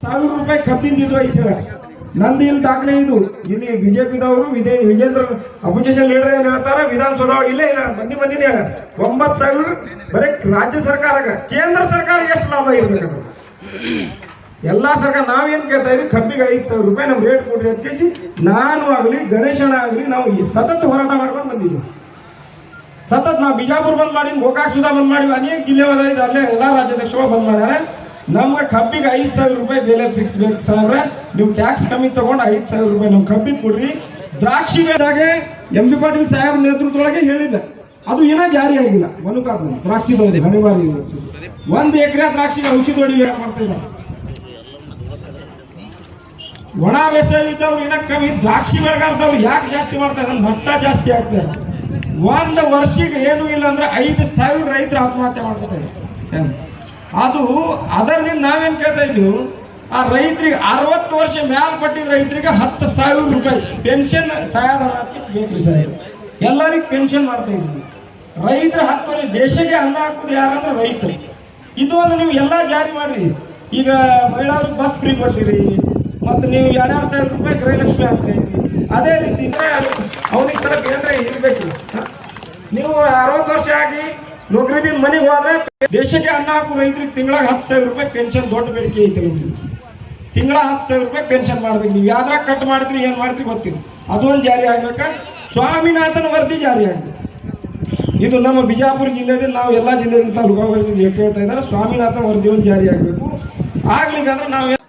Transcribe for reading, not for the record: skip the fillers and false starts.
ರೂಪಾಯಿ ಕಬ್ಬಿಂದಿದ್ದು ಐತಿ. ನಂದು ಇಲ್ಲಿ ದಾಖಲೆ ಇದು. ಇಲ್ಲಿ ಬಿಜೆಪಿದವರು ವಿಜೇಂದ್ರ ಅಪೋಸಿಷನ್ ಲೀಡರ್ ಏನ್ ಹೇಳ್ತಾರ, ವಿಧಾನಸೌಧ ಇಲ್ಲೇ ಇಲ್ಲ ಮಂದಿನೇ ಹೇಳ 9,000 ಬರೀ ರಾಜ್ಯ ಸರ್ಕಾರಕ್ಕೆ. ಕೇಂದ್ರ ಸರ್ಕಾರ ಎಷ್ಟು ಲಾಭ ಇರ್ಬೇಕು? ಎಲ್ಲಾ ಸರ್ಕಾರ ನಾವೇನ್ ಕೇಳ್ತಾ ಇದ್ವಿ, ಕಬ್ಬಿಗೆ 5,000 ರೂಪಾಯಿ ನಮ್ಗೆ ರೇಟ್ ಕೊಡ್ರಿ ಅಂತ ಕೇಳಿ ನಾನು ಆಗಲಿ ಗಣೇಶನ ಆಗಲಿ ನಾವು ಸತತ ಹೋರಾಟ ಮಾಡ್ಕೊಂಡು ಬಂದಿದ್ವಿ. ಸತತ ನಾವು ಬಿಜಾಪುರ ಬಂದ್ ಮಾಡಿ, ಗೋಕಾಕ್ ಸುಧಾ ಬಂದ್ ಮಾಡಿ, ಅನೇಕ ಜಿಲ್ಲೆ ಅಲ್ಲೇ ಎಲ್ಲಾ ರಾಜ್ಯಾಧ್ಯಕ್ಷಗಳು ಬಂದ್ ಮಾಡ್ಯಾರ. ನಮ್ಗೆ ಕಬ್ಬಿಗೆ 5,000 ರೂಪಾಯಿ ಬೆಲೆ ಫಿಕ್ಸ್ ಬೇಕು ಸಾಹೇಬ್ರೆ. ನೀವು ಟ್ಯಾಕ್ಸ್ ಕಮ್ಮಿ ತಗೊಂಡು 5,000 ರೂಪಾಯಿ ನಮ್ ಕಬ್ಬಿಗೆ ಕೊಡ್ರಿ. ದ್ರಾಕ್ಷಿ ಬೆಳೆದಾಗೆ MB ಪಾಟೀಲ್ ಸಾಹೇಬ್ ನೇತೃತ್ವದೊಳಗೆ ಹೇಳಿದ್ದೆ, ಅದು ಏನೋ ಜಾರಿ ಆಗಿಲ್ಲ. ಮನುಕಾದ ದ್ರಾಕ್ಷಿ ಬೆಳೆದ ಹಣಿವಾರಿ 1 ಎಕರೆ ದ್ರಾಕ್ಷಿಗೆ ಔಷಧಿ ಹೊಡಿ ಮಾಡ್ತಾ ಇದ್ದಾರೆ. ಒಣ ಬೇಸಾಯ ಇದ್ದವ್ರು ಏನ ಕಮ್ಮಿ, ದ್ರಾಕ್ಷಿ ಬೆಳೆಗಾರದವ್ರು ಯಾಕೆ ಜಾಸ್ತಿ ಮಾಡ್ತಾ ಇದ್ದಾರೆ? ಮಟ್ಟ ಜಾಸ್ತಿ ಆಗ್ತಾರೆ. 1 ವರ್ಷಕ್ಕೆ ಏನು ಇಲ್ಲ ಅಂದ್ರೆ 5,000 ರೈತರು ಆತ್ಮಹತ್ಯೆ ಮಾಡ್ತಾರೆ. ಅದು ಅದರಿಂದ ನಾವೇನ್ ಕೇಳ್ತಾ ಇದ್ವಿ, ಆ ರೈತರಿಗೆ 60 ವರ್ಷ ಮೇಲ್ಪಟ್ಟಿದ ರೈತರಿಗೆ 10,000 ರೂಪಾಯಿ ಪೆನ್ಷನ್ ಸಹಾಯಧನ ಬೇಕ್ರಿ ಸಾಹೇಬ್. ಎಲ್ಲರಿಗೂ ಪೆನ್ಷನ್ ಮಾಡ್ತಾ ಇದ್ವಿ. ರೈತರು 10 ವರ್ಷ ದೇಶಕ್ಕೆ ಅನ್ನ ಹಾಕೋದು ಯಾರಂದ್ರೆ ರೈತರು. ಇದು ಒಂದು ನೀವು ಎಲ್ಲ ಜಾರಿ ಮಾಡ್ರಿ. ಈಗ ಮಹಿಳೆಯರಿಗೆ ಬಸ್ ಫ್ರೀ ಕೊಟ್ಟಿರಿ, ಮತ್ತು ನೀವು 2,000 ರೂಪಾಯಿ ಗೃಹಲಕ್ಷ್ಮಿ ಆಗ್ತಾ ಇದ್ರಿ. ಅದೇ ರೀತಿ ಅವನಿಗೆ ಸರ ಬೇರೆ ಇರ್ಬೇಕು. ನೀವು 60 ವರ್ಷ ಆಗಿ ನೌಕರಿದಿಂದ ಮನೆಗೆ ಹೋದ್ರೆ ದೇಶಕ್ಕೆ ಅನ್ನ ಹಾಕೋ ರೈತರಿಗೆ ತಿಂಗಳಿಗೆ 10,000 ರೂಪಾಯಿ ಪೆನ್ಷನ್ ದೊಡ್ಡ ಬೇಡಿಕೆ ಐತೆ. ನಮ್ಗೆ ತಿಂಗಳ 10,000 ರೂಪಾಯಿ ಪೆನ್ಷನ್ ಮಾಡ್ಬೇಕು. ನೀವು ಯಾವ್ದ್ರಾಗ ಕಟ್ ಮಾಡಿದ್ರಿ ಏನ್ ಮಾಡ್ತೀರಿ ಗೊತ್ತಿಲ್ಲ, ಅದೊಂದು ಜಾರಿ ಆಗ್ಬೇಕ. ಸ್ವಾಮಿನಾಥನ್ ವರದಿ ಜಾರಿ ಆಗ್ಬೇಕು. ಇದು ನಮ್ಮ ಬಿಜಾಪುರ ಜಿಲ್ಲೆಯಲ್ಲಿ ನಾವು ಎಲ್ಲಾ ಜಿಲ್ಲೆಯಿಂದ ತಾಲೂಕು ಕೇಳ್ತಾ ಇದ್ದಾರೆ. ಸ್ವಾಮಿನಾಥನ್ ವರದಿ ಒಂದು ಜಾರಿ ಆಗ್ಬೇಕು. ಆಗ್ಲಿಕ್ಕಂದ್ರೆ ನಾವು